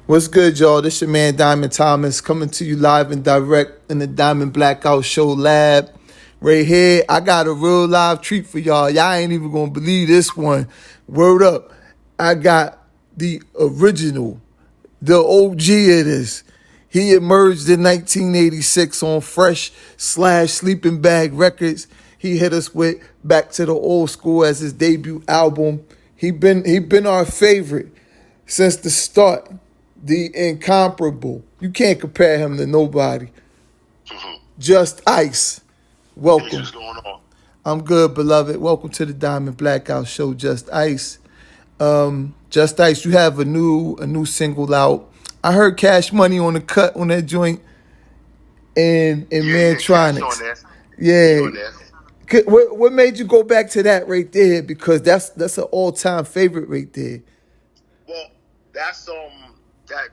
What's good, y'all? This your man Diamond Thomas coming to you live and direct in the Diamond Blackout Show Lab. Right here, I got a real live treat for y'all. Y'all ain't even gonna believe this one. Word up. I got the original, the OG of this. He emerged in 1986 on Fresh/Sleeping Bag Records. He hit us with Back to the Old School as his debut album. He been our favorite since the start. The incomparable. You can't compare him to nobody. Just Ice. Welcome. What's going on? I'm good, beloved. Welcome to the Diamond Blackout Show, Just Ice. Just Ice, you have a new single out. I heard Cash Money on the cut on that joint and MANTRONIX. Yeah. What made you go back to that right there? Because that's an all-time favorite right there. Well, that's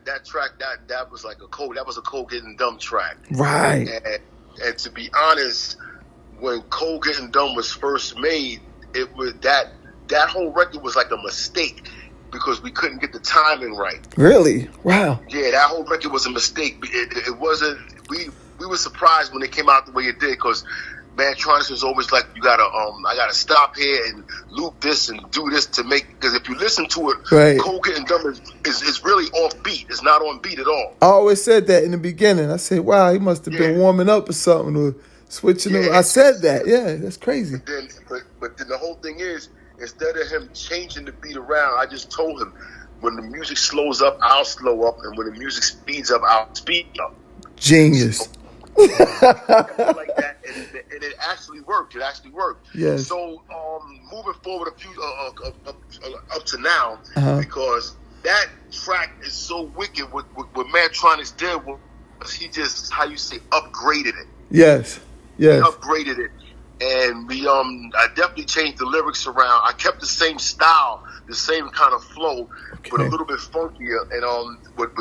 that track that was like that was a Cold Getting Dumb track. Right. And to be honest, when Cold Getting Dumb was first made, it was that whole record was like a mistake because we couldn't get the timing right. Really? Wow. Yeah, that whole record was a mistake. It wasn't. We were surprised when it came out the way it did because MANTRONIX was always like, I gotta stop here and loop this and do this to make, because if you listen to it, right, Cold Getting Dumb is really off beat. It's not on beat at all. I always said that in the beginning. I said, wow, he must have been warming up or something or switching over. I said that. Yeah, that's crazy. But then the whole thing is, instead of him changing the beat around, I just told him, when the music slows up, I'll slow up, and when the music speeds up, I'll speed up. Genius. So, like that, and it actually worked. Yes. So moving forward a few up to now, because that track is so wicked. What MANTRONIX did was he just, how you say, upgraded it. Yes. He upgraded it, and I definitely changed the lyrics around. I kept the same style, the same kind of flow, but a little bit funkier, and with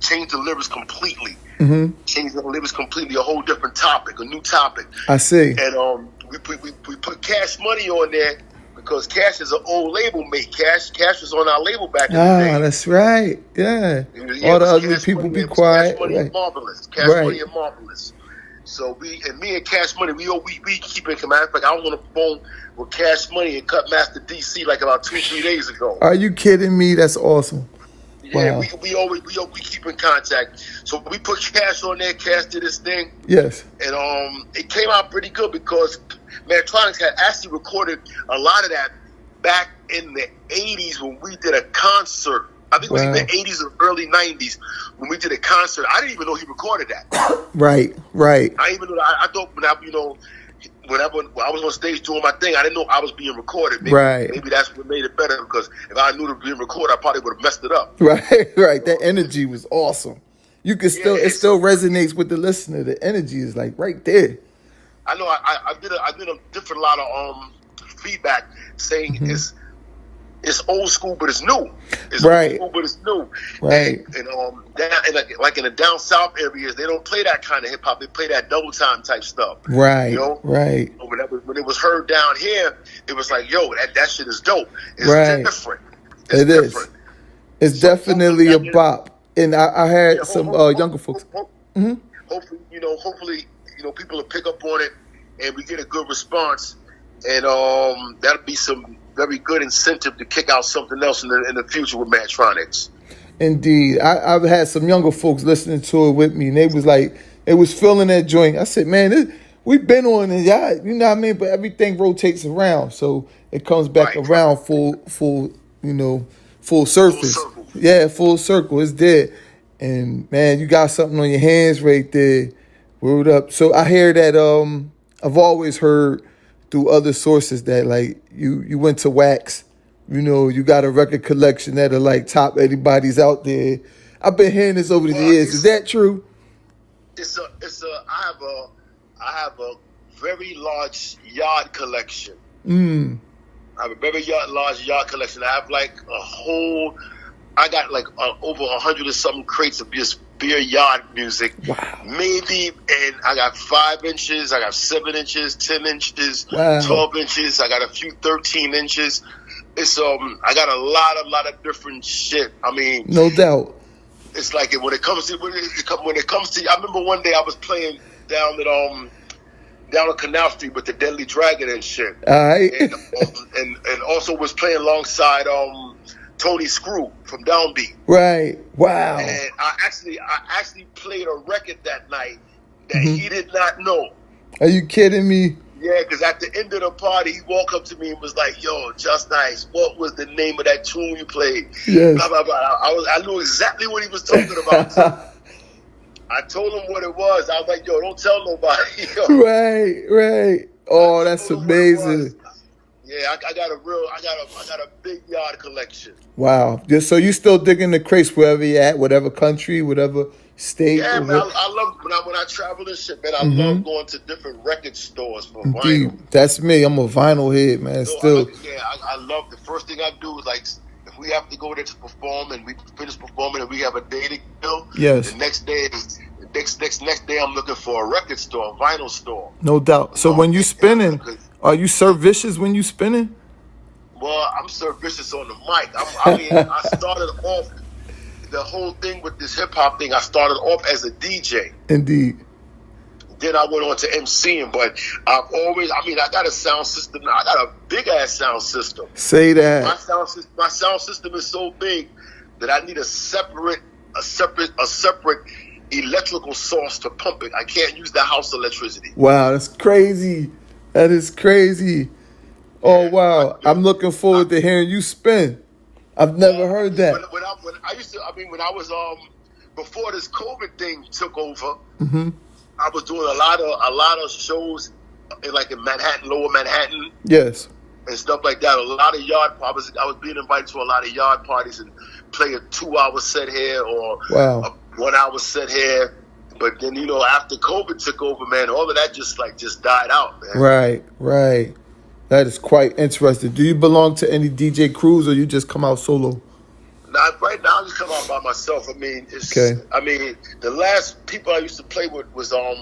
changed the lyrics completely. Mm-hmm. Changed the lyrics completely, a whole different topic, a new topic. I see. And we put Cash Money on there because Cash is an old label mate. Cash was on our label back in the day. Ah, that's right. Yeah. All the other people be quiet. Cash Money and Marvelous. Cash Money and Marvelous. So me and Cash Money, we keep in command. In fact, I was on the phone with Cash Money and Cutmaster DC like about 2-3 days ago. Are you kidding me? That's awesome. Yeah, wow. we keep in contact. So we put Cash on there. Cash did his thing. Yes. And it came out pretty good because MANTRONIX had actually recorded a lot of that back in the 80s when we did a concert. I think it was in the 80s or early 90s when we did a concert. I didn't even know he recorded that. Right. I even know. I thought whenever I was on stage doing my thing, I didn't know I was being recorded. Maybe that's what made it better, because if I knew it was being recorded, I probably would have messed it up. Right. That energy was awesome. You can it still resonates with the listener. The energy is like right there. I know. I did a different lot of feedback saying it's old school, but it's new. It's old school, but it's new. Right. And like in the down south areas, they don't play that kind of hip hop. They play that double time type stuff. Right. You know? Right. So when it was heard down here, it was like, yo, that shit is dope. It's different. It's different. It's definitely a bop. And I had some younger folks. Hopefully, people will pick up on it, and we get a good response, and that'll be some very good incentive to kick out something else in the future with MANTRONIX. Indeed. I've had some younger folks listening to it with me, and they was feeling that joint. I said, man, we've been on it, y'all, you know what I mean? But everything rotates around, so it comes back around full surface. Full circle. It's there. And, man, you got something on your hands right there. Word up. So I hear that I've always heard through other sources that, like, you went to Wax. You got a record collection that are like top anybody's out there. I've been hearing this over the years. Is that true? I have a very large yard collection. I have a very large yard collection. I have I got like over 100 or something crates of just beer yard music. Wow. Maybe, and I got 5 inches, I got 7 inches, 10 inches, wow. 12 inches, I got a few 13 inches. It's I got a lot of different shit. I mean, no doubt. it's like when it comes to, I remember one day I was playing down at Canal Street with the Deadly Dragon and shit. All right. And also was playing alongside Tony Screw from Downbeat. Right. Wow. And I actually played a record that night that he did not know. Are you kidding me? Yeah, because at the end of the party, he walked up to me and was like, "Yo, Just Nice, what was the name of that tune you played?" Yes. Blah, blah, blah. I knew exactly what he was talking about. I told him what it was. I was like, "Yo, don't tell nobody." Right. Oh, that's amazing. Yeah, I got a big yard collection. Wow. So you still digging the crates wherever you're at, whatever country, whatever state? Yeah, man, I love when I travel and shit, man. I love going to different record stores for vinyl. That's me. I'm a vinyl head, man. So I love the first thing I do is like if we have to go there to perform and we finish performing and we have a day to kill. Yes. The next day I'm looking for a record store, a vinyl store. No doubt. So when you spinning, are you servicious when you spinning? Well, I'm servicious on the mic. I started off the whole thing with this hip hop thing. I started off as a DJ. Indeed. Then I went on to MCing, but I got a sound system. I got a big ass sound system. Say that. My sound system is so big that I need a separate electrical source to pump it. I can't use the house electricity. Wow, that's crazy. That is crazy. Oh wow, I'm looking forward to hearing you spin. I've never heard that. When I was before this COVID thing took over, I was doing a lot of shows in Manhattan, Lower Manhattan. Yes. And stuff like that. A lot of yard. I was being invited to a lot of yard parties and play a 2-hour set here or a 1-hour set here. But then after COVID took over, man, all of that just died out, man. Right. That is quite interesting. Do you belong to any DJ crews or you just come out solo? Nah, right now I just come out by myself. I mean, the last people I used to play with was the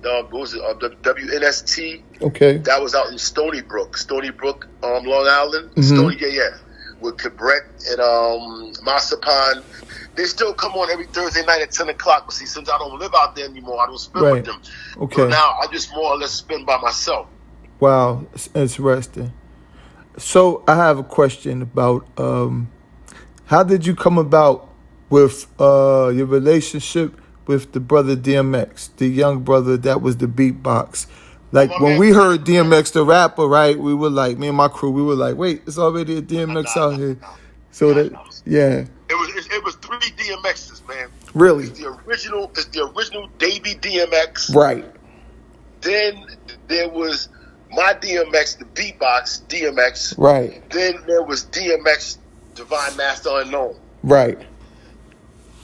WNST. Okay. That was out in Stony Brook, Long Island. Stony, with Cabret and Masapan. They still come on every Thursday night at 10 o'clock. But see, since I don't live out there anymore, I don't spin with them. Okay. So now I just more or less spin by myself. Wow, it's interesting. So I have a question about how did you come about with your relationship with the brother DMX, the young brother that was the beatbox? Like when we heard DMX the rapper, right? We were like, me and my crew, we were like, wait, it's already a DMX out here. So It was 3 DMXs, man. Really? It's the original Davey DMX. Right. Then there was my DMX, the beatbox DMX. Right. Then there was DMX, Divine Master Unknown. Right.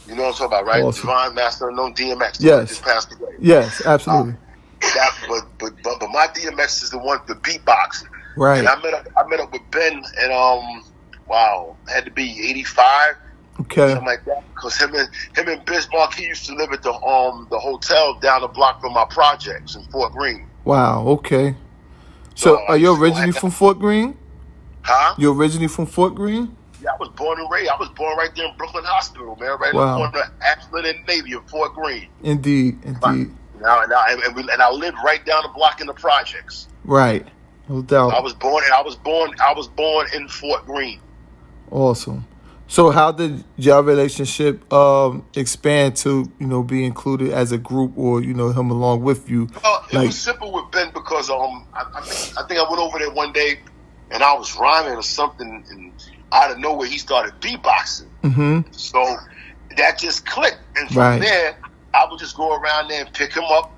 You know what I'm talking about, right? Awesome. Divine Master Unknown DMX. Yes. Just passed away. Yes, absolutely. But my DMX is the one, the beatbox. Right. And I met up with Ben and had to be 85. Okay. Something like that. Because him and Bismarck, he used to live at the hotel down the block from my projects in Fort Greene. Wow. Okay. So are you originally from Fort Greene? Huh? You originally from Fort Greene? Yeah, I was born and raised. I was born right there in Brooklyn Hospital, man. Right wow. on the Ashland and Navy in Fort Greene. Indeed. And I lived right down the block in the projects. Right. No doubt. I was born in Fort Greene. Awesome. So how did your relationship expand to, be included as a group or, him along with you? Well, it was simple with Ben because I think I went over there one day and I was rhyming or something and out of nowhere he started beatboxing. Mm-hmm. So that just clicked. And from there, I would just go around there and pick him up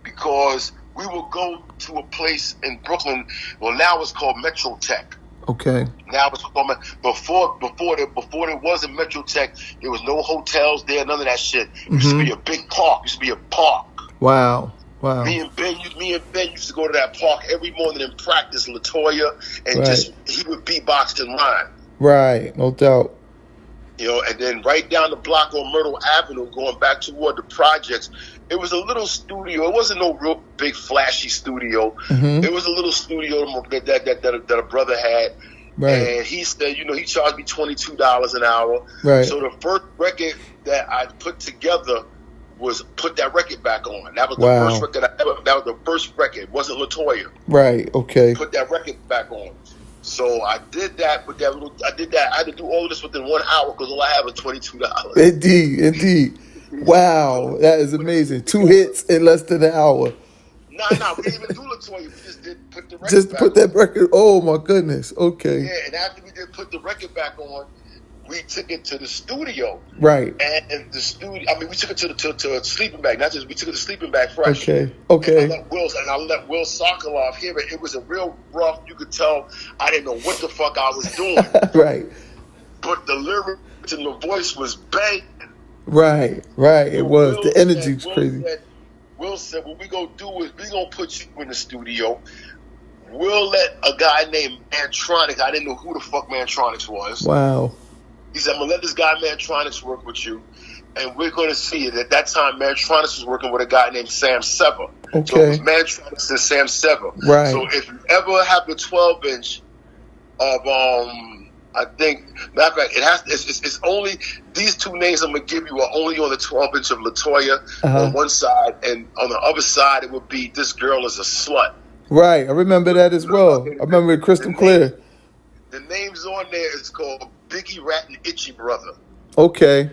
because we would go to a place in Brooklyn. Well, now it's called Metro Tech. Okay. Now it's called before there was a Metro Tech, there was no hotels there, none of that shit. It used to be a big park. It used to be a park. Wow. Me and Ben used to go to that park every morning and practice Latoya and he would beatbox and rhyme. Right, no doubt. And then right down the block on Myrtle Avenue, going back toward the projects, it was a little studio. It wasn't no real big flashy studio. Mm-hmm. It was a little studio that a brother had, Right. And he said, he charged me $22 an hour. Right. So the first record that I put together was Put That Record Back On. That was the Wow. first record that was the first record. It wasn't LaToya. Right. Okay. Put That Record Back On. So I did that with that little. I did that. I had to do all of this within 1 hour because all I had was $22. Indeed. Wow, that is amazing. 2 hits in less than an hour. Nah, we didn't even do LaToya. We just did Put the Record Just Back put on. that record. Oh my goodness. Okay. Yeah, and after we did Put the Record Back On, we took it to the studio. Right. And the studio. I mean, we took it to a sleeping bag. Not just we took it to sleeping bag fresh. Okay. And I let Will Sokolov hear it. It was a real rough. You could tell I didn't know what the fuck I was doing. Right. But the lyrics and the voice was banging. Right. It was. The energy was crazy. Will said, what we gonna do is we gonna put you in the studio. We'll let a guy named MANTRONIX. I didn't know who the fuck MANTRONIX was. Wow. He said, I'm gonna let this guy MANTRONIX work with you, and we're gonna see it. At that time, MANTRONIX was working with a guy named Sam Sever. Okay. So it was MANTRONIX and Sam Sever. Right. So if you ever have the 12-inch of I think, matter of fact, it's only these two names I'm gonna give you are only on the 12-inch of LaToya on one side, and on the other side it would be This Girl Is a Slut. Right, I remember that as well. I remember it crystal clear. The names on there is called Biggie Rat and Itchy Brother. Okay.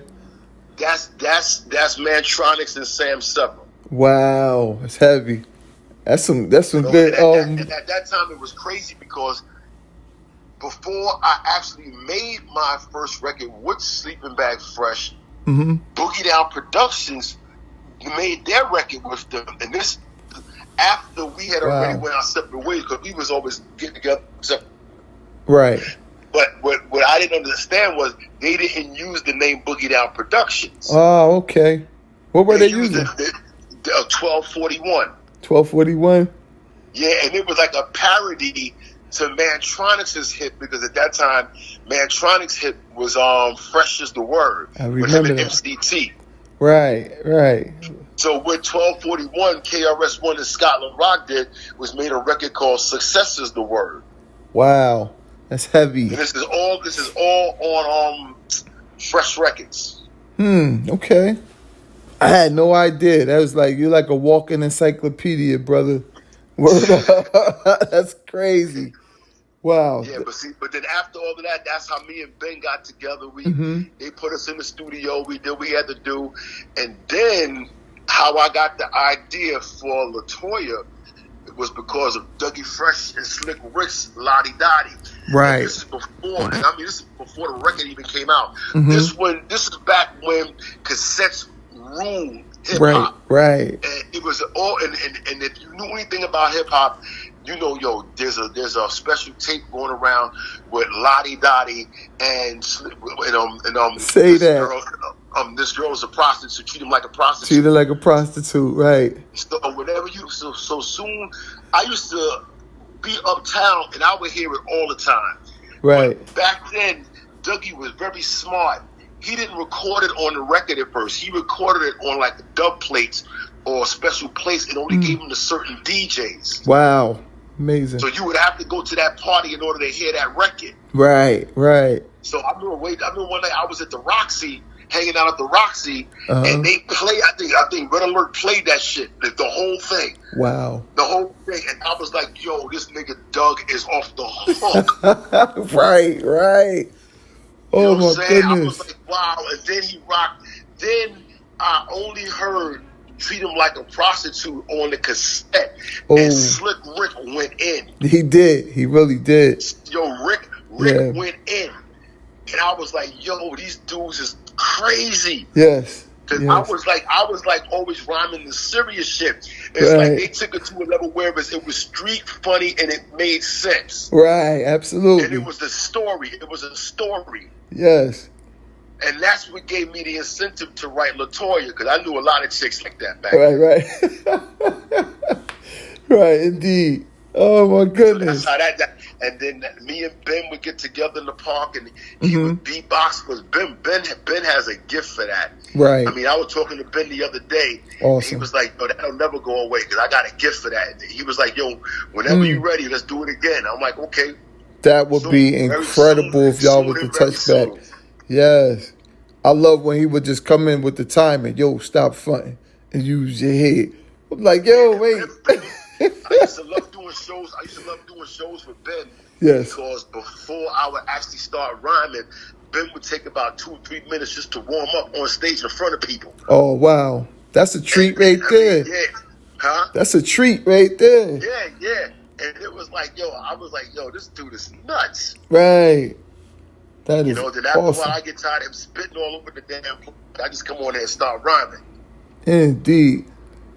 That's MANTRONIX and Sam Sever. Wow, it's heavy. That's some good. And at that time it was crazy because before I actually made my first record with Sleeping Bag Fresh, Boogie Down Productions made their record with them, and this after we had already went our separate ways because we was always getting together. Right. But what I didn't understand was they didn't use the name Boogie Down Productions. Oh, okay. What were they using? The 1241. 1241? Yeah, and it was like a parody to MANTRONIX's hit because at that time MANTRONIX hit was Fresh Is the Word. I remember that. MCT. Right. So what 1241 KRS-One and Scotland Rock did was made a record called Success Is the Word. Wow. That's heavy. And this is all on Fresh Records. Okay. I had no idea. That was like you're like a walking encyclopedia, brother. Word up. That's crazy. Wow. Yeah, but then after all of that, that's how me and Ben got together. They put us in the studio. We did what we had to do, and then how I got the idea for LaToya was because of Dougie Fresh and Slick Rick's Lottie Dottie. Right. And this is before, this is before the record even came out. This is back when cassettes ruled hip hop. Right. And it was all, and if you knew anything about hip hop, there's a special tape going around with Lottie Dottie and say this that. Girl, this girl is a prostitute. Treat him like a prostitute. Treat her like a prostitute, right? So whenever so soon, I used to be uptown and I would hear it all the time. Right. But back then, Dougie was very smart. He didn't record it on the record at first. He recorded it on like dub plates or special plates and only gave them to certain DJs. Wow. Amazing. So you would have to go to that party in order to hear that record. Right. So I remember one night I was at the Roxy, hanging out at the Roxy, and they play. I think Red Alert played that shit, the whole thing. Wow. The whole thing, and I was like, "Yo, this nigga Doug is off the hook." Right. Oh my goodness. I was like, wow. And then he rocked. Then I only heard Treat Him Like a Prostitute on the cassette. And Slick Rick went in. He did. He really did. Yo, Rick went in. And I was like, yo, these dudes is crazy. Yes. Because I was like always rhyming the serious shit. It's like they took it to a level where it was street funny and it made sense. Right, absolutely. And it was a story. Yes. And that's what gave me the incentive to write LaToya, because I knew a lot of chicks like that back then. Right, indeed. Oh my goodness. So that's how that. And then me and Ben would get together in the park and he would beatbox, because Ben has a gift for that. Right. I mean, I was talking to Ben the other day. Awesome. He was like, yo, that'll never go away because I got a gift for that. He was like, yo, whenever you're ready, let's do it again. I'm like, okay. That would be incredible if y'all was to touch back. Yes. I love when he would just come in with the timing. Yo, stop fronting and use your head. I'm like, yo, wait. I used to love doing shows with Ben. Yes. Because before I would actually start rhyming, Ben would take about 2 or 3 minutes just to warm up on stage in front of people. Oh, wow. That's a treat right there. Yeah. Huh? That's a treat right there. Yeah. And it was like, I was like, this dude is nuts. Right. That is then after awesome. a while, I get tired of him spitting all over the damn place. I just come on there and start rhyming. Indeed.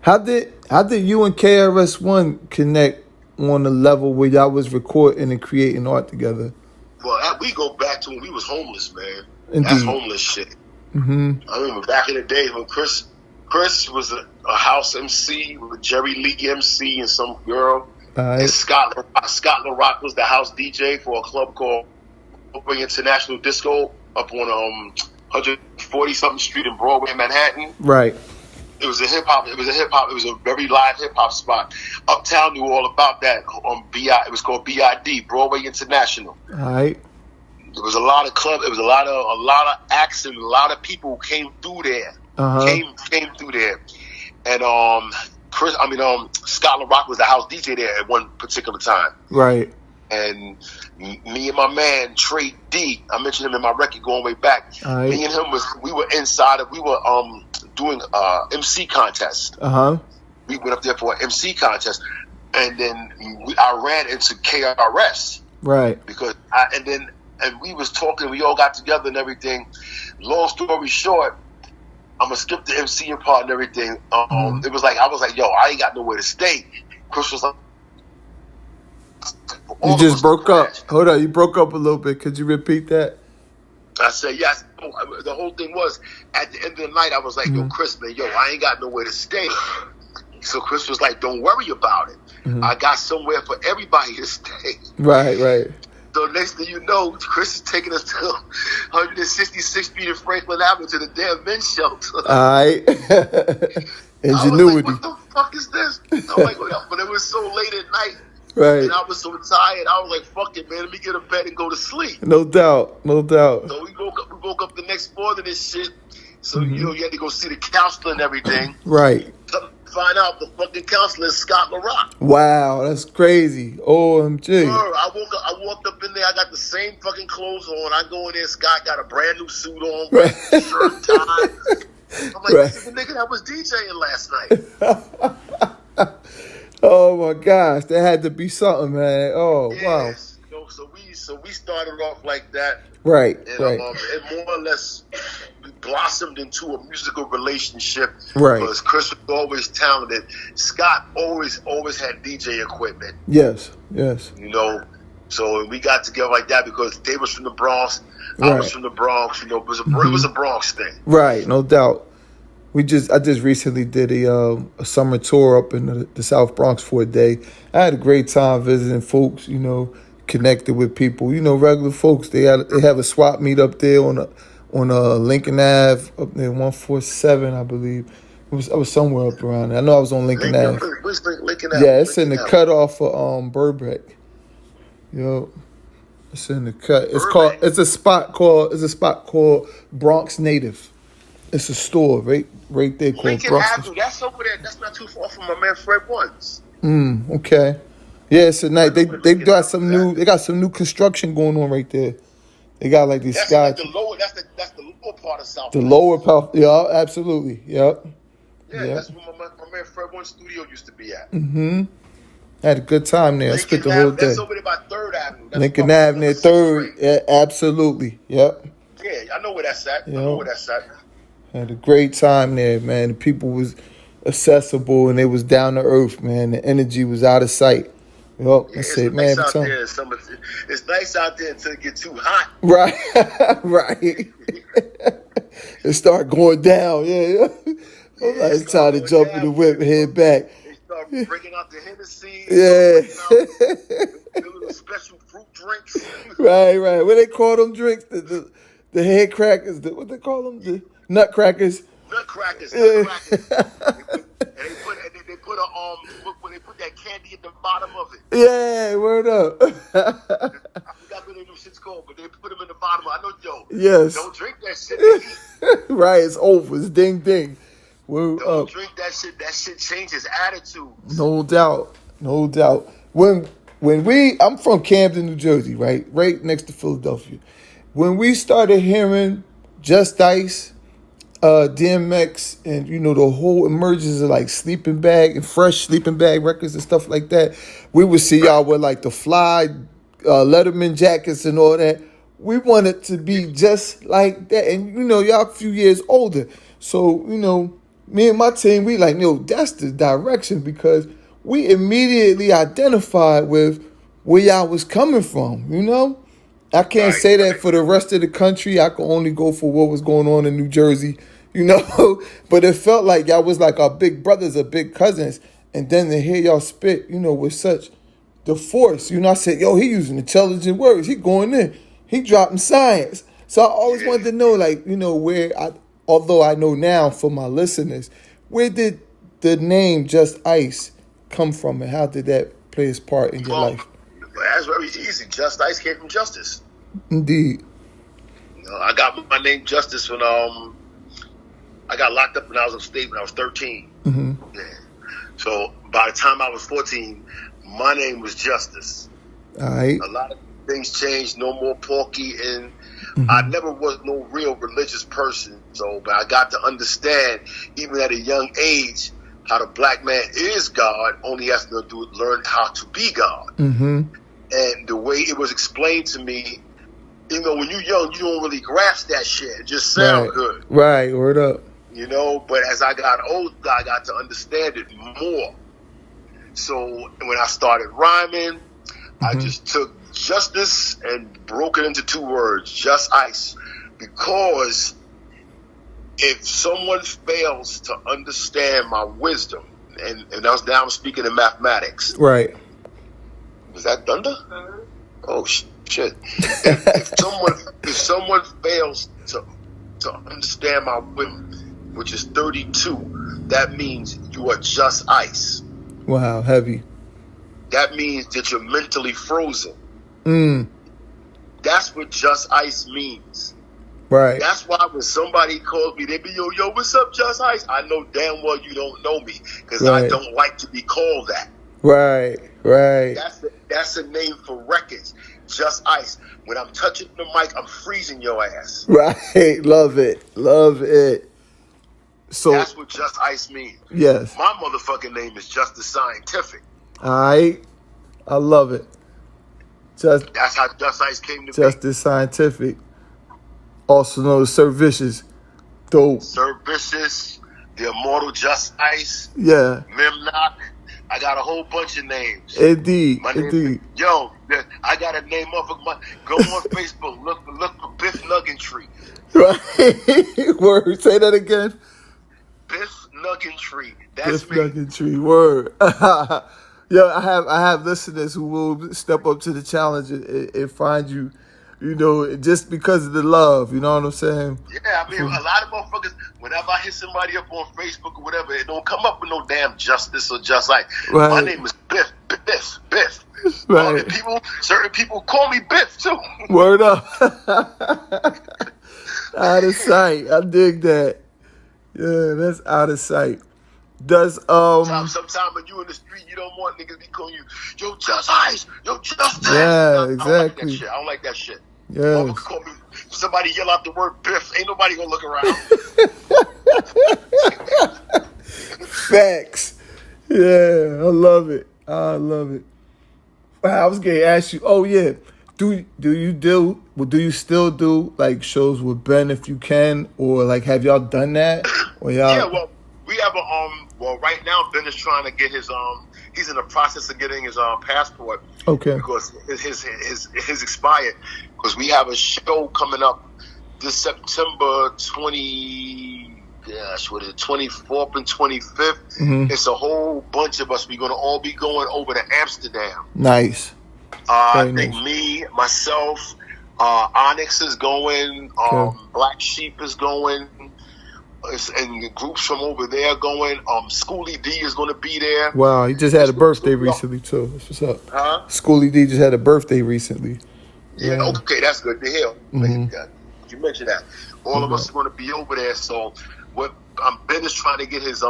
How did you and KRS-One connect on the level where y'all was recording and creating art together? Well, we go back to when we was homeless, man. Indeed. That's homeless shit. Mm-hmm. I remember back in the day when Chris was a house MC with Jerry Lee MC and some girl. Right. And Scott LaRock was the house DJ for a club called International Disco up on 140 something street in Broadway, Manhattan. Right. It was a very live hip hop spot. Uptown knew all about that on BI. It was called BID, Broadway International. All right. There was a lot of club. It was a lot of acts and a lot of people came through there. Came through there, and Scott LaRock was the house DJ there at one particular time. Right. And me and my man Trey D, I mentioned him in my record going way back. Right. Me and him we were doing MC contest. We went up there for an MC contest, and then I ran into KRS. Right. Because we was talking. We all got together and everything. Long story short, I'm gonna skip the MCing part and everything. It was like I was like, yo, I ain't got nowhere to stay. Chris was like, you just broke up. Hold on, you broke up a little bit. Could you repeat that? I said yes. The whole thing was at the end of the night. I was like, yo, Chris, man, I ain't got nowhere to stay. So Chris was like, don't worry about it. I got somewhere for everybody to stay. Right. So next thing you know, Chris is taking us to 166th Street in Franklin Avenue to the damn men's shelter. All right. Ingenuity. I was like, what the fuck is this? I'm like, but it was so late at night. Right. And I was so tired. I was like, fuck it, man. Let me get a bed and go to sleep. No doubt. So we woke up the next morning and shit. So, you had to go see the counselor and everything. Right. Find out the fucking counselor is Scott LaRock. Wow, that's crazy. OMG. I walked up in there. I got the same fucking clothes on. I go in there. Scott got a brand new suit on, right. Shirt, tie. I'm like, this is the nigga that was DJing last night. Oh my gosh, that had to be something, man. Oh wow. So we started off like that. Right. And more or less blossomed into a musical relationship. Right. Because Chris was always talented. Scott always had DJ equipment. Yes. So we got together like that because they was from the Bronx. I was from the Bronx. It was a Bronx thing. Right. No doubt. I just recently did a summer tour up in the South Bronx for a day. I had a great time visiting folks, connected with people, regular folks. They have a swap meet up there on Lincoln Ave up there, 147, I believe. I was somewhere up around there. I know I was on Lincoln Ave. Where's Lincoln Ave? Yeah, it's in the cutoff for Burbank. It's in the cut. It's a spot called Bronx Native. It's a store right there called Lincoln Bronx. Avenue. That's over there. That's not too far from my man Fred One's. Okay. Yeah, it's a night. They got some new. They got some new construction going on right there. They got like these skies. That's the lower part of South. The lower part. Yeah, absolutely. Yep. Yeah, that's where my man Fred One's studio used to be at. I had a good time there. I spent the whole day. That's over there by 3rd Avenue. Lincoln Avenue, 3rd. Yeah, absolutely. Yep. Yeah, I know where that's at. I had a great time there, man. The people was accessible and it was down to earth, man. The energy was out of sight. That's it, man. It's nice out there until it gets too hot. Right. It start going down, it's time to jump in the whip and head back. They start breaking out the Hennessy. Yeah. The little special fruit drinks. Right. What they call them drinks? The head crackers. What they call them? The nutcrackers. Nutcrackers. Yeah. And they put when they put that candy at the bottom of it. Yeah, word up. I forgot what them shit's called, but they put them in the bottom. I know, yo. Yes. Don't drink that shit. Right, it's over. It's ding ding. Don't drink that shit. That shit changes attitudes. No doubt. No doubt. I'm from Camden, New Jersey, right next to Philadelphia. When we started hearing Just Ice, DMX, and the whole emergence of like Sleeping Bag and Fresh Sleeping Bag records and stuff like that, we would see y'all with like the fly Letterman jackets and all that. We wanted to be just like that, and y'all a few years older, so me and my team, we like, that's the direction, because we immediately identified with where y'all was coming from, I can't say that for the rest of the country. I can only go for what was going on in New Jersey, But it felt like y'all was like our big brothers or big cousins. And then to hear y'all spit, with such the force, I said, yo, he using intelligent words. He going in. He dropping science. So I always wanted to know, like, although I know now for my listeners, where did the name Just Ice come from, and how did that play its part in your life? That's very easy. Just Ice came from justice. Indeed. I got my name Justice when I got locked up when I was upstate when I was 13. Mm-hmm. Yeah. So by the time I was 14, my name was Justice. All right. A lot of things changed. No more Porky, and I never was no real religious person. But I got to understand, even at a young age, how the black man is God. Only has to learn how to be God. Mm-hmm. And the way it was explained to me, when you're young, you don't really grasp that shit. It just sounds good. Right, word up. But as I got older, I got to understand it more. So when I started rhyming, I just took justice and broke it into two words, Just Ice. Because if someone fails to understand my wisdom, and now I'm speaking in mathematics. Right. Was that thunder? Oh shit! if someone fails to understand my wisdom, which is 32, that means you are just ice. Wow, heavy. That means that you're mentally frozen. That's what just ice means. Right. That's why when somebody calls me, they be, yo, what's up, Just Ice? I know damn well you don't know me, because I don't like to be called that. Right. That's a name for records. Just Ice. When I'm touching the mic, I'm freezing your ass. Right. Love it. So that's what Just Ice means. Yes. My motherfucking name is Justice Scientific. All right. I love it. That's how Just Ice came to be. Justice Scientific. Also known as Sir Vicious. Dope. Sir Vicious, the immortal Just Ice. Yeah. Memnock. I got a whole bunch of names. Indeed. Yo, I got a name off of go on Facebook, look for Biff Nuggentry. Right. Word. Say that again. Biff Nuggentry. That's Biff me. Nuggentry. Word. Yo, I have listeners who will step up to the challenge and find you, just because of the love. You know what I'm saying? Yeah, I mean, a lot of motherfuckers, whenever I hit somebody up on Facebook or whatever, it don't come up with no damn Justice or Just Like. Right. My name is Biff. Right. Certain people call me Biff too. Word up. Out of sight. I dig that. Yeah, that's out of sight. Does Sometimes when you in the street, you don't want niggas be calling you, yo, Just Ice, yo, Justice. Yeah, exactly. I don't like that shit. Yeah. Somebody yell out the word Biff, ain't nobody gonna look around. Facts. Yeah, I love it. I was gonna ask you. Oh yeah, do you still do like shows with Ben if you can, or like have y'all done that? Or y'all? Yeah, well, we have right now Ben is trying to get his he's in the process of getting his passport. Okay. Because his expired. Because we have a show coming up this September 24th and 25th. Mm-hmm. It's a whole bunch of us. We're going to all be going over to Amsterdam. Nice. I think me, myself, Onyx is going. Okay. Black Sheep is going. and the groups from over there going. Schoolie D is going to be there. Wow, he just had a birthday recently too. That's what's up. Huh? Schoolie D just had a birthday recently. Yeah, okay, that's good to hear. You mentioned that. All of us are going to be over there. So what Ben is trying to get his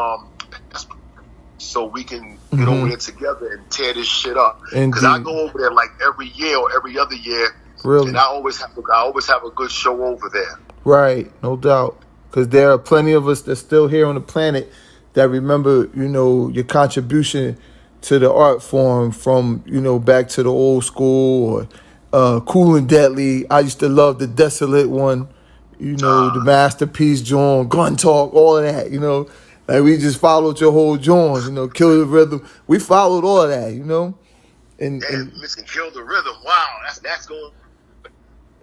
so we can get over there together and tear this shit up. Because I go over there like every year or every other year. Really? And I always have a good show over there. Right, no doubt. Because there are plenty of us that's still here on the planet that remember, your contribution to the art form from, back to the old school or Cool and Deadly. I used to love the Desolate one, the Masterpiece joint, Gun Talk, all of that, Like we just followed your whole joints, Kill the Rhythm. We followed all of that, And listen, Kill the Rhythm. Wow, that's going.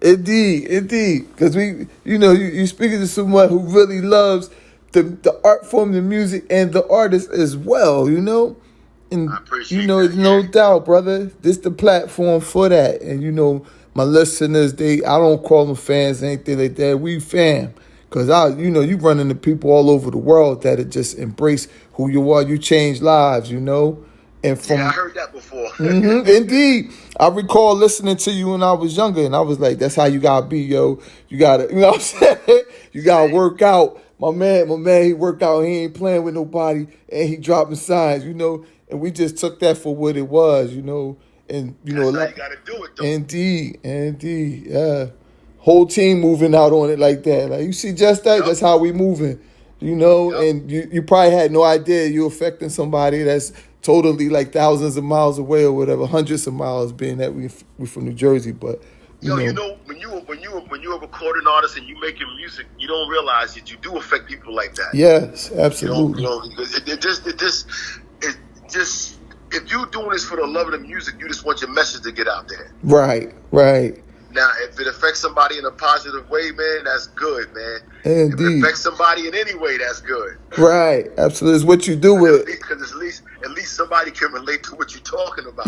Indeed, because you speaking to someone who really loves the art form, the music, and the artist as well, And I appreciate that. No doubt, brother, this the platform for that. And my listeners, I don't call them fans, anything like that. We fam, because you run into people all over the world that just embrace who you are. You change lives, And from, I heard that before. Indeed. I recall listening to you when I was younger, and I was like, that's how you gotta be, yo. You gotta, what I'm saying? You gotta work out. My man, he worked out. He ain't playing with nobody, and he dropping signs, And we just took that for what it was, And, That's how you gotta do it, though. Indeed. Yeah. Whole team moving out on it like that. Like, you see just that? Yep. That's how we moving, Yep. And you probably had no idea you affecting somebody that's totally like thousands of miles away or whatever, hundreds of miles, being that we from New Jersey. But when you're a recording artist and you making music, you don't realize that you do affect people like that. Yes, absolutely. It just if you're doing this for the love of the music, you just want your message to get out there. Right. Now, if it affects somebody in a positive way, man, that's good, man. Indeed. If it affects somebody in any way, that's good. Right, absolutely. It's what you do with it. Because at least somebody can relate to what you're talking about.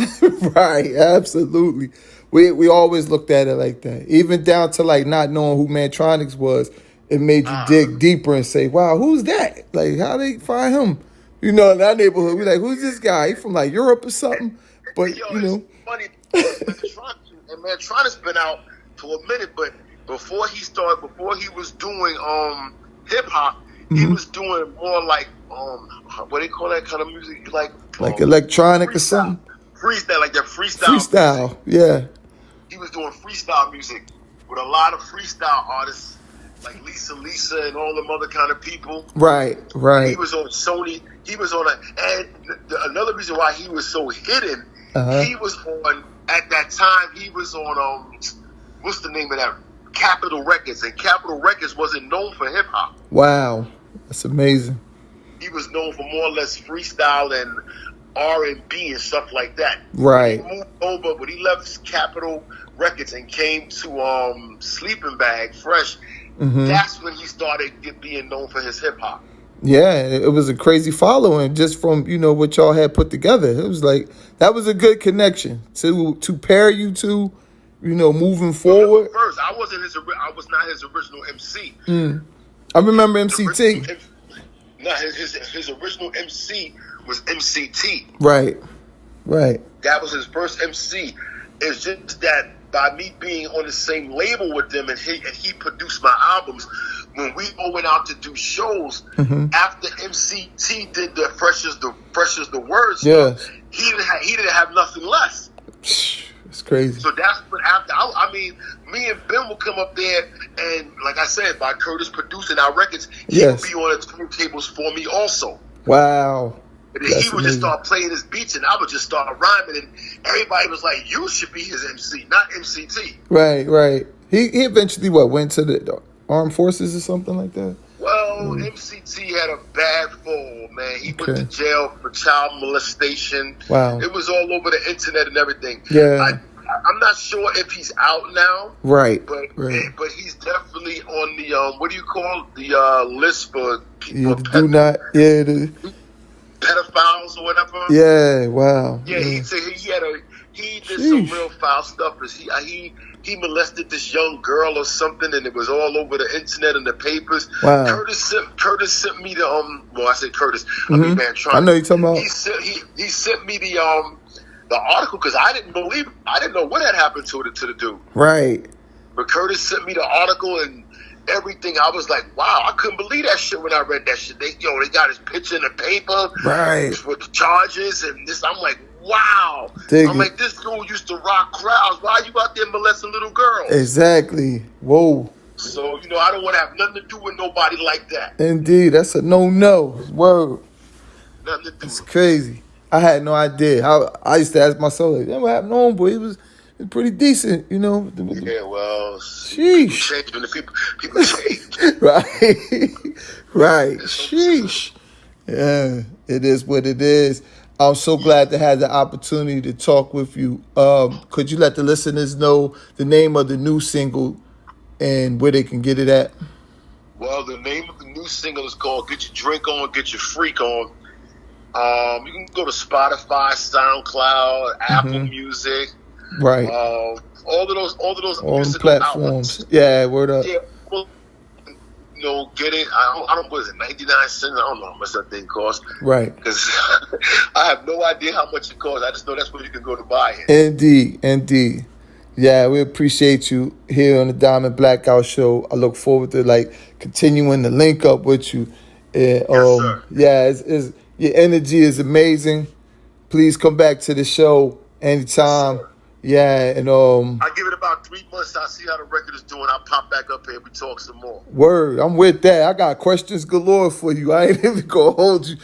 Right, absolutely. We always looked at it like that. Even down to like not knowing who MANTRONIX was, it made you dig deeper and say, wow, who's that? Like, how they find him? In that neighborhood, we like, who's this guy? He from like Europe or something? But, It's funny. And MANTRONIX been out for a minute, but before he was doing hip hop, he was doing more like what they call that kind of music, like electronic or something. Freestyle, like that freestyle. Freestyle, music. Yeah. He was doing freestyle music with a lot of freestyle artists like Lisa and all them other kind of people. Right. He was on Sony. He was on and another reason why he was so hidden. He was on. At that time, he was on, what's the name of that? Capitol Records. And Capitol Records wasn't known for hip-hop. Wow. That's amazing. He was known for more or less freestyle and R&B and stuff like that. Right. He moved over, when he left Capitol Records and came to Sleeping Bag, Fresh, that's when he started being known for his hip-hop. Yeah, it was a crazy following just from, what y'all had put together. It was like, that was a good connection to pair you two, moving forward. First, I was not his original MC. I remember MCT. No, his original MC was MCT. Right. That was his first MC. It's just that by me being on the same label with them and he produced my albums, when we all went out to do shows, after MCT did the Fresh as the Word stuff, he didn't have nothing less. It's crazy. So that's what after. Me and Ben will come up there, and like I said, by Curtis producing our records, he would be on the turntables for me also. Wow. And then he would just start playing his beats, and I would just start rhyming, and everybody was like, "You should be his MC, not MCT." Right. He eventually went to the Armed Forces or something like that? Well, MCT had a bad fall, man. He went to jail for child molestation. Wow. It was all over the internet and everything. Yeah. I'm not sure if he's out now. Right. But he's definitely on the what do you call it? The list for people pedophiles or whatever. Yeah, wow. Yeah, he did some real foul stuff. Cause he molested this young girl or something, and it was all over the internet and the papers. Wow. Curtis sent me the well, I said Curtis. I mean Mantronics. I know you're talking about. He sent me the article because I didn't believe it. I didn't know what had happened to the dude. Right. But Curtis sent me the article and everything. I was like, wow, I couldn't believe that shit when I read that shit. They got his picture in the paper, right, with the charges and this. I'm like, wow. Like, this dude used to rock crowds. Why are you out there molesting little girls? Exactly. Whoa. So, I don't want to have nothing to do with nobody like that. Indeed, that's a no. Word. Nothing to do. It's crazy. I had no idea. I used to ask myself, like, what happened to homeboy? He was pretty decent, Yeah, well, sheesh. People change. Right. Sheesh. Yeah, it is what it is. I'm so glad to have the opportunity to talk with you. Could you let the listeners know the name of the new single and where they can get it at? Well, the name of the new single is called "Get Your Drink On, Get Your Freak On." You can go to Spotify, SoundCloud, Apple Music, right? All of those musical platforms. Outlets. Yeah, word up. Yeah, well, get it. I don't. What is it? 99 cents. I don't know how much that thing costs. Right. Because I have no idea how much it costs. I just know that's where you can go to buy it. Indeed. Yeah, we appreciate you here on the Diamond Blackout Show. I look forward to continuing to link up with you. Yes, sir. Yeah, it's your energy is amazing. Please come back to the show anytime. Yes, yeah, and I give it about 3 months. I see how the record is doing. I'll pop back up here and we talk some more. Word, I'm with that. I got questions galore for you. I ain't even gonna hold you.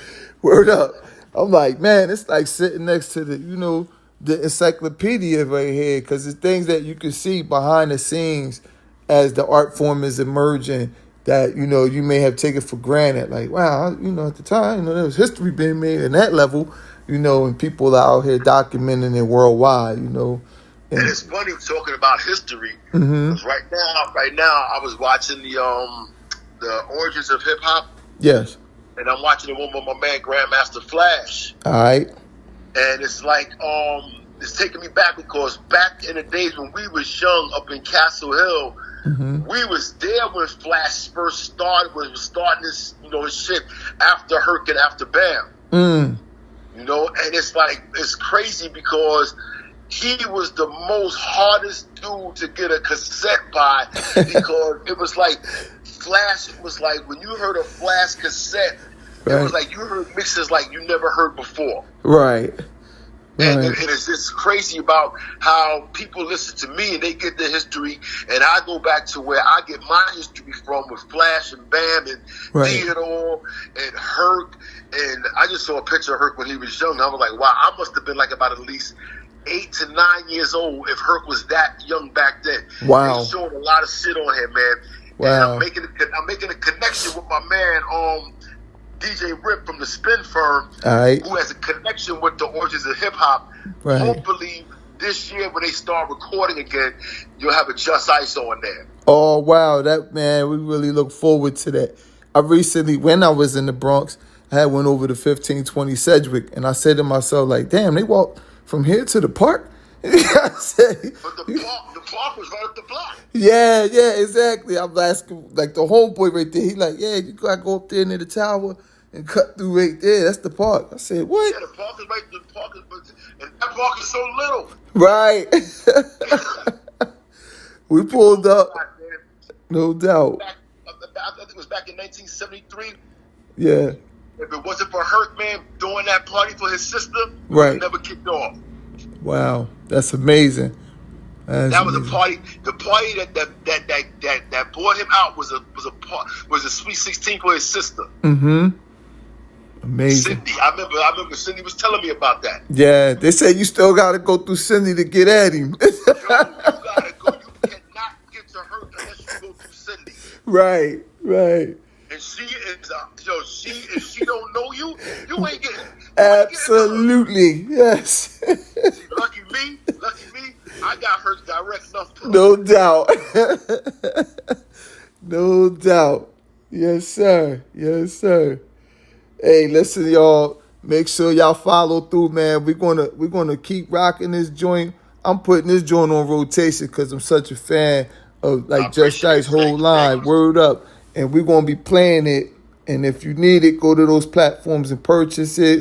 Word up. I'm like, man, it's like sitting next to the encyclopedia right here, because it's things that you can see behind the scenes as the art form is emerging that, you may have taken for granted. Like, wow, at the time, there was history being made in that level, and people are out here documenting it worldwide, And it's funny talking about history, because right now I was watching the origins of hip hop. Yes. And I'm watching the one with my man Grandmaster Flash. All right. And it's like, it's taking me back because back in the days when we was young up in Castle Hill, we was there when Flash first started, when he was starting his, his shit after Herc and after Bam. And it's like, it's crazy because he was the most hardest dude to get a cassette by because it was like, Flash was like, when you heard a Flash cassette, it was like you heard mixes like you never heard before. Right. And it's just crazy about how people listen to me and they get the history, and I go back to where I get my history from with Flash and Bam and Theodore and Herc. And I just saw a picture of Herc when he was young. I was like, wow, I must have been like about at least 8 to 9 years old if Herc was that young back then. Wow. They showed a lot of shit on him, man. Wow. And I'm making a connection with my man, DJ Rip from the Spin Firm, who has a connection with the origins of hip hop. Right. Hopefully this year when they start recording again, you'll have a Just Ice on there. Oh wow, we really look forward to that. I recently, when I was in the Bronx, I had went over to 1520 Sedgwick, and I said to myself, like, damn, they walked from here to the park. I said, but the park was right up the block. Yeah, exactly. I'm asking, like, the homeboy right there. He like, yeah, you gotta go up there near the tower and cut through right there. That's the park. I said, what? Yeah, the park is right. And that park is so little. Right. We pulled up. No doubt. I think it was back in 1973. Yeah. If it wasn't for Herc, man, doing that party for his sister, right, it never kicked off. Wow, that's amazing. That was a party. The party that brought him out was a Sweet 16 for his sister. Amazing. Cindy, I remember Cindy was telling me about that. Yeah, they said you still got to go through Cindy to get at him. Yo, you gotta go. You cannot get to Herc unless you go through Cindy. Right. And she is, if she don't know you, you ain't getting. Absolutely, yes. Lucky me, I got her direct number. No doubt. No doubt. Yes, sir. Hey, listen, y'all. Make sure y'all follow through, man. We're gonna keep rocking this joint. I'm putting this joint on rotation because I'm such a fan of like Just Ice whole line. Word up. And we're going to be playing it. And if you need it, go to those platforms and purchase it.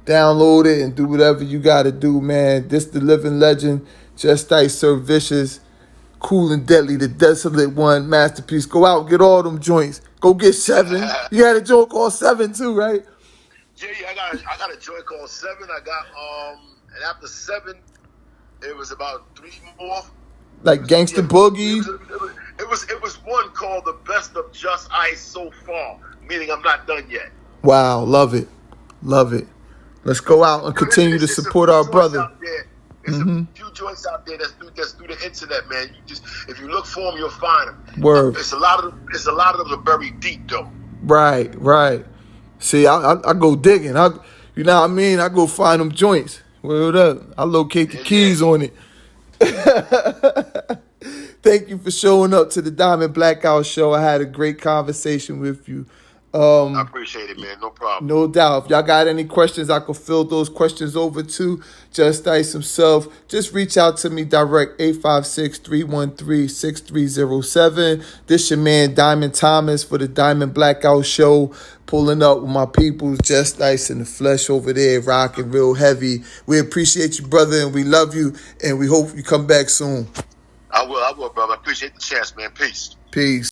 Download it and do whatever you got to do, man. This the living legend. Just Ice Serve Vicious. Cool and Deadly, the Desolate One, Masterpiece. Go out and get all them joints. Go get 7. You had a joint called 7 too, right? Yeah, I got a joint called 7. I got and after 7, it was about 3 more. Like Gangsta Boogie. It was one called The Best of Just Ice So Far, meaning I'm not done yet. Wow, love it. Love it. Let's go out and continue to support our brother. There's a few joints out there that's through the internet, man. If you look for them, you'll find them. Word. It's a lot of them are very deep though. Right. See, I go digging. You know what I mean? I go find them joints. Word up. I locate the keys on it. Thank you for showing up to the Diamond Blackout Show. I had a great conversation with you. I appreciate it, man. No problem. No doubt. If y'all got any questions, I can fill those questions over to Just Ice himself. Just reach out to me direct, 856-313-6307. This your man, Diamond Thomas, for the Diamond Blackout Show. Pulling up with my peoples, Just Ice in the flesh over there, rocking real heavy. We appreciate you, brother, and we love you, and we hope you come back soon. I will, brother. I appreciate the chance, man. Peace.